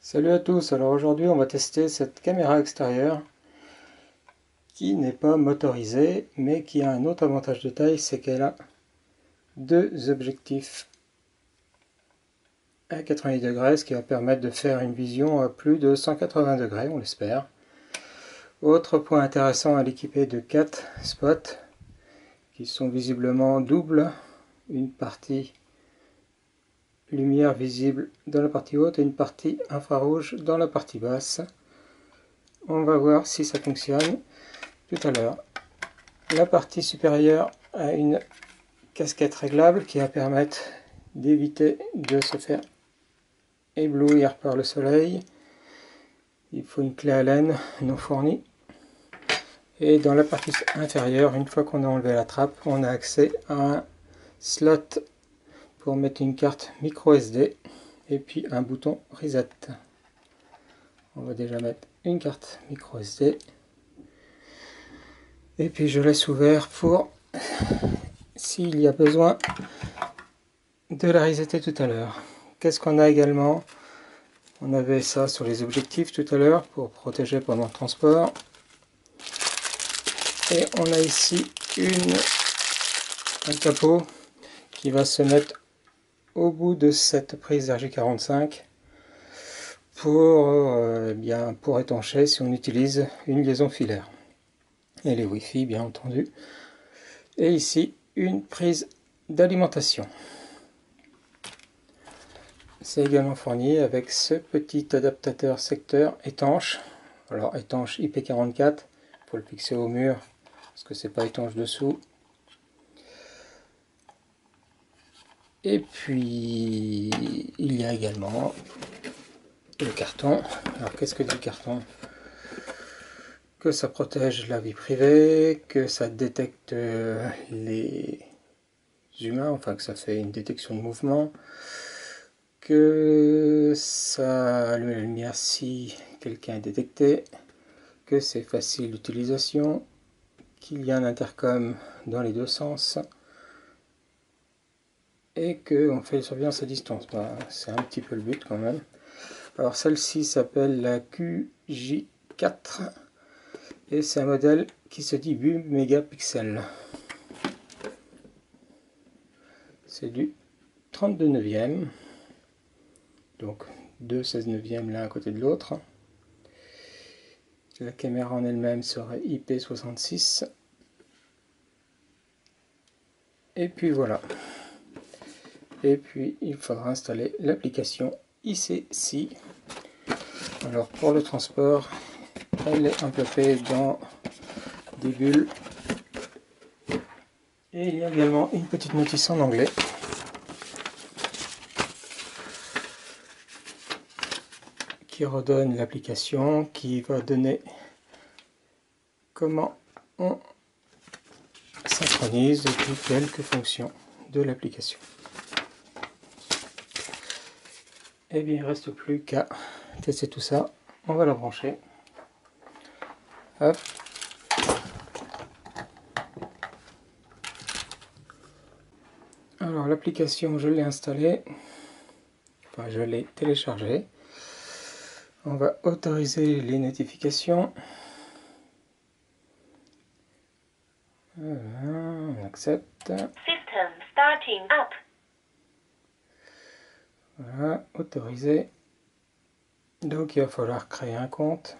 Salut à tous, alors aujourd'hui on va tester cette caméra extérieure qui n'est pas motorisée mais qui a un autre avantage de taille, c'est qu'elle a deux objectifs à 90 degrés, ce qui va permettre de faire une vision à plus de 180 degrés, on l'espère. Autre point intéressant, elle est équipée de 4 spots qui sont visiblement doubles, une partie lumière visible dans la partie haute et une partie infrarouge dans la partie basse. On va voir si ça fonctionne tout à l'heure. La partie supérieure a une casquette réglable qui va permettre d'éviter de se faire éblouir par le soleil. Il faut une clé Allen non fournie. Et dans la partie inférieure, une fois qu'on a enlevé la trappe, on a accès à un slot pour mettre une carte micro SD et puis un bouton reset. On va déjà mettre une carte micro SD. Et puis je laisse ouvert pour s'il y a besoin de la resetter tout à l'heure. Qu'est-ce qu'on a également? On avait ça sur les objectifs tout à l'heure pour protéger pendant le transport. Et on a ici un capot qui va se mettre au bout de cette prise RJ45 pour étancher si on utilise une liaison filaire. Et les Wi-Fi bien entendu. Et ici une prise d'alimentation. C'est également fourni avec ce petit adaptateur secteur étanche. Alors étanche IP44, il faut le fixer au mur parce que c'est pas étanche dessous. Et puis il y a également le carton. Alors qu'est-ce que dit le carton? Que ça protège la vie privée, que ça détecte les humains, enfin que ça fait une détection de mouvement, que ça allume la lumière si quelqu'un est détecté, que c'est facile d'utilisation, qu'il y a un intercom dans les deux sens et qu'on fait surveillance à distance. C'est un petit peu le but quand même. Alors celle-ci s'appelle la QJ4 et c'est un modèle qui se dit 8 mégapixels. C'est du 32 neuvième, donc deux 16 neuvième l'un à côté de l'autre. La caméra en elle-même serait IP66. Et puis voilà. Et puis il faudra installer l'application ICC. Alors pour le transport, elle est enveloppée dans des bulles. Et il y a également une petite notice en anglais. Qui redonne l'application, qui va donner comment on synchronise et puis quelques fonctions de l'application. Et bien il ne reste plus qu'à tester tout ça. On va la brancher. Hop. Alors l'application je l'ai installée, enfin je l'ai téléchargée. On va autoriser les notifications. Voilà, on accepte. System starting up. Voilà, autoriser. Donc il va falloir créer un compte.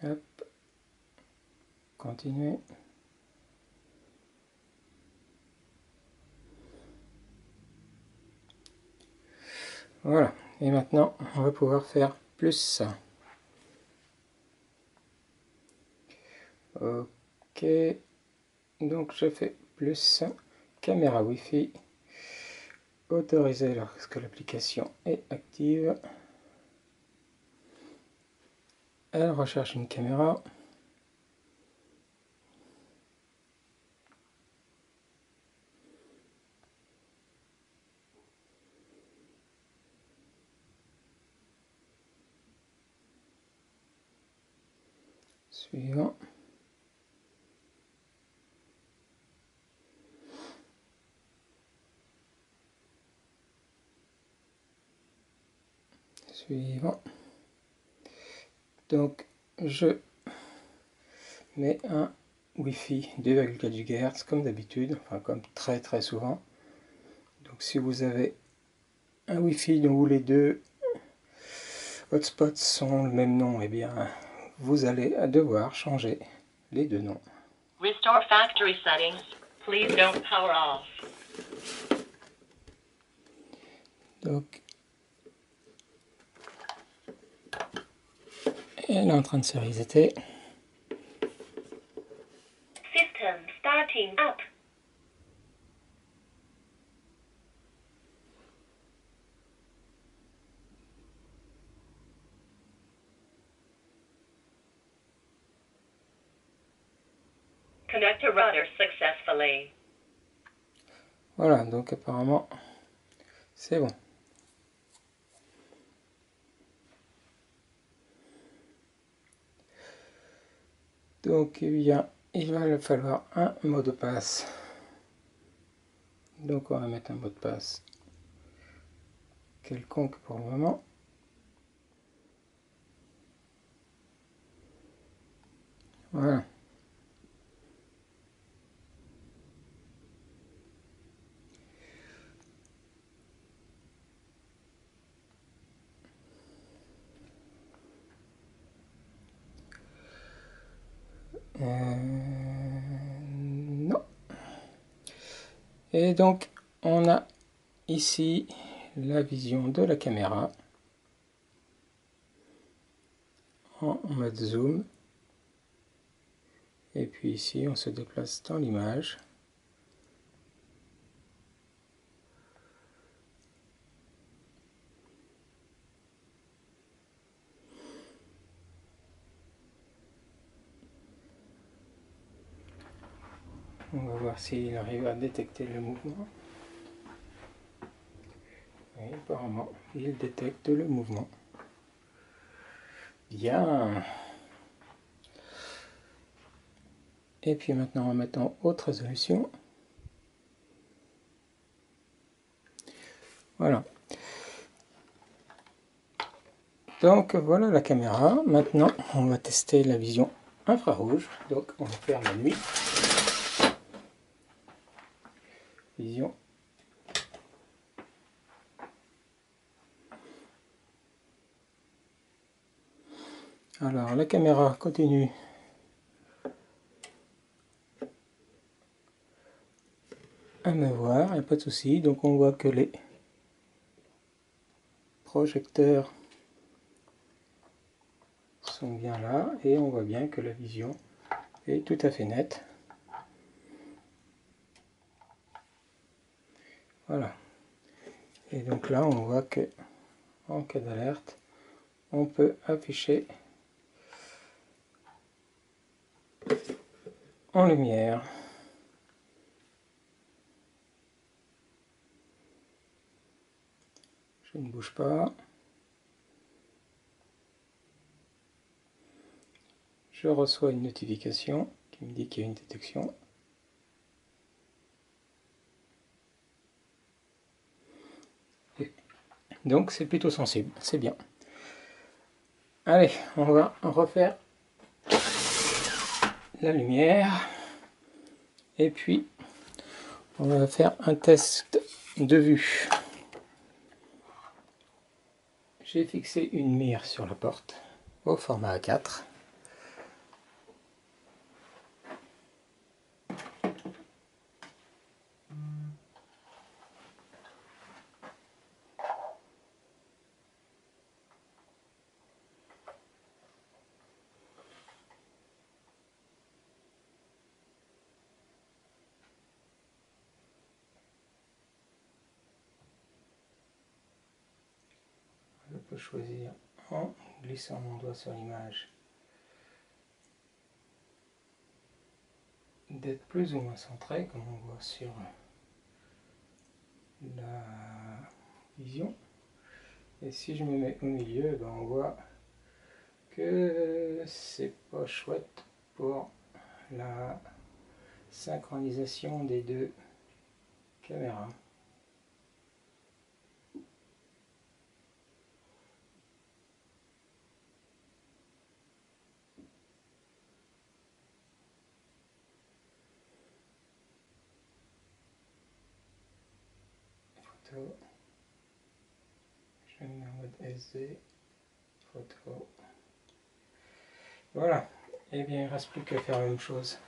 Hop. Continuer. Voilà, et maintenant on va pouvoir faire plus. Ok, donc je fais plus, caméra Wi-Fi, autoriser lorsque l'application est active. Elle recherche une caméra. Suivant. Suivant. Donc je mets un Wi-Fi 2,4 GHz comme d'habitude, enfin comme très souvent. Donc si vous avez un Wi-Fi dont les deux hotspots sont le même nom, et bien vous allez devoir changer les deux noms. Restore factory settings. Please don't power off. Donc elle est en train de se resetter. System starting up. Connect to router successfully. Voilà, donc apparemment c'est bon. Donc eh bien, il va falloir un mot de passe. Donc on va mettre un mot de passe quelconque pour le moment. Voilà. Non. Et donc on a ici la vision de la caméra en mode zoom. Et puis ici on se déplace dans l'image. On va voir s'il arrive à détecter le mouvement. Oui, apparemment, il détecte le mouvement. Bien. Et puis maintenant, on va mettre en haute résolution. Voilà. Donc voilà la caméra. Maintenant, on va tester la vision infrarouge. Donc on va faire la nuit. Vision. Alors la caméra continue à me voir, il n'y a pas de souci. Donc on voit que les projecteurs sont bien là et on voit bien que la vision est tout à fait nette. Voilà. Et donc là on voit que en cas d'alerte on peut afficher en lumière. Je ne bouge pas. Je reçois une notification qui me dit qu'il y a une détection. Et donc c'est plutôt sensible, c'est bien. Allez, on va refaire la lumière. Et puis, on va faire un test de vue. J'ai fixé une mire sur la porte au format A4. Je peux choisir en glissant mon doigt sur l'image d'être plus ou moins centré, comme on voit sur la vision. Et si je me mets au milieu, ben on voit que c'est pas chouette pour la synchronisation des deux caméras. photo. Je mets en mode SD, photo. Voilà. Et bien il ne reste plus qu'à faire la même chose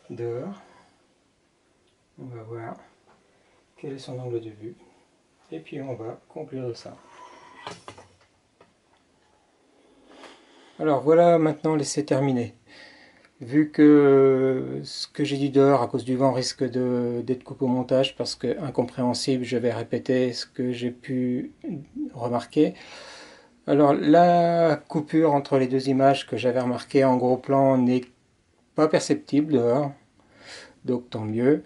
dehors. On va voir quel est son angle de vue. Et puis on va conclure ça. Alors voilà, maintenant laissez terminer. Vu que ce que j'ai dit dehors à cause du vent risque d'être coupé au montage parce que incompréhensible, je vais répéter ce que j'ai pu remarquer. Alors la coupure entre les deux images que j'avais remarqué en gros plan n'est pas perceptible dehors, donc tant mieux.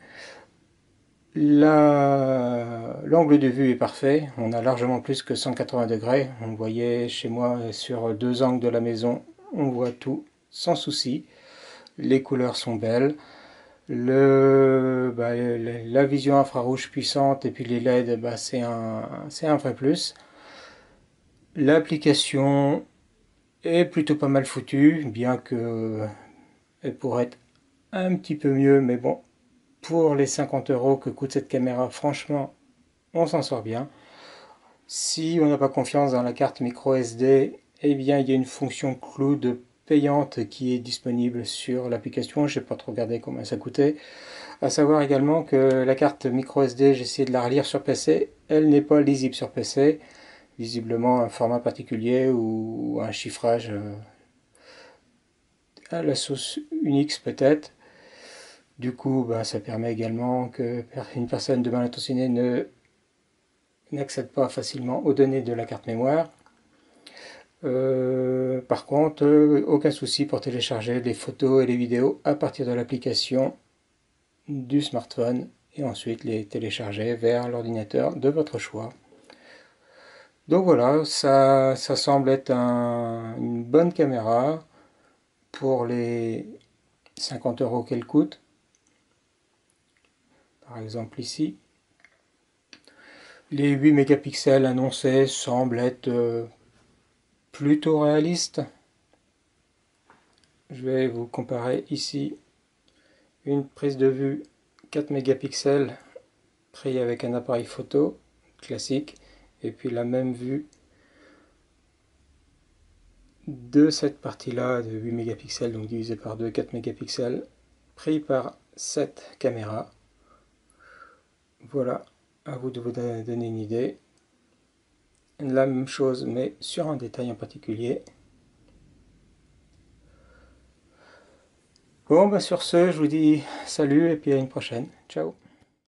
L'angle de vue est parfait, on a largement plus que 180 degrés. On voyait chez moi sur deux angles de la maison, on voit tout sans souci. Les couleurs sont belles. La vision infrarouge puissante et puis les LED, c'est un vrai plus. L'application est plutôt pas mal foutue, bien que elle pourrait être un petit peu mieux, mais bon, pour les 50 € que coûte cette caméra, franchement, on s'en sort bien. Si on n'a pas confiance dans la carte micro SD, eh bien il y a une fonction cloud payante qui est disponible sur l'application. Je n'ai pas trop regardé combien ça coûtait. À savoir également que la carte micro SD, j'ai essayé de la relire sur PC, elle n'est pas lisible sur PC. Visiblement un format particulier ou un chiffrage à la sauce Unix peut-être. Du coup, ça permet également qu'une personne de mal intentionnée n'accède pas facilement aux données de la carte mémoire. Par contre, aucun souci pour télécharger les photos et les vidéos à partir de l'application du smartphone et ensuite les télécharger vers l'ordinateur de votre choix. Donc voilà, ça semble être une bonne caméra pour les 50 € qu'elle coûte. Par exemple ici. Les 8 mégapixels annoncés semblent être plutôt réalistes. Je vais vous comparer ici une prise de vue 4 mégapixels pris avec un appareil photo classique et puis la même vue de cette partie-là de 8 mégapixels, donc divisé par 2, 4 mégapixels, pris par cette caméra. Voilà, à vous de vous donner une idée. La même chose, mais sur un détail en particulier. Bon, sur ce, je vous dis salut et puis à une prochaine. Ciao.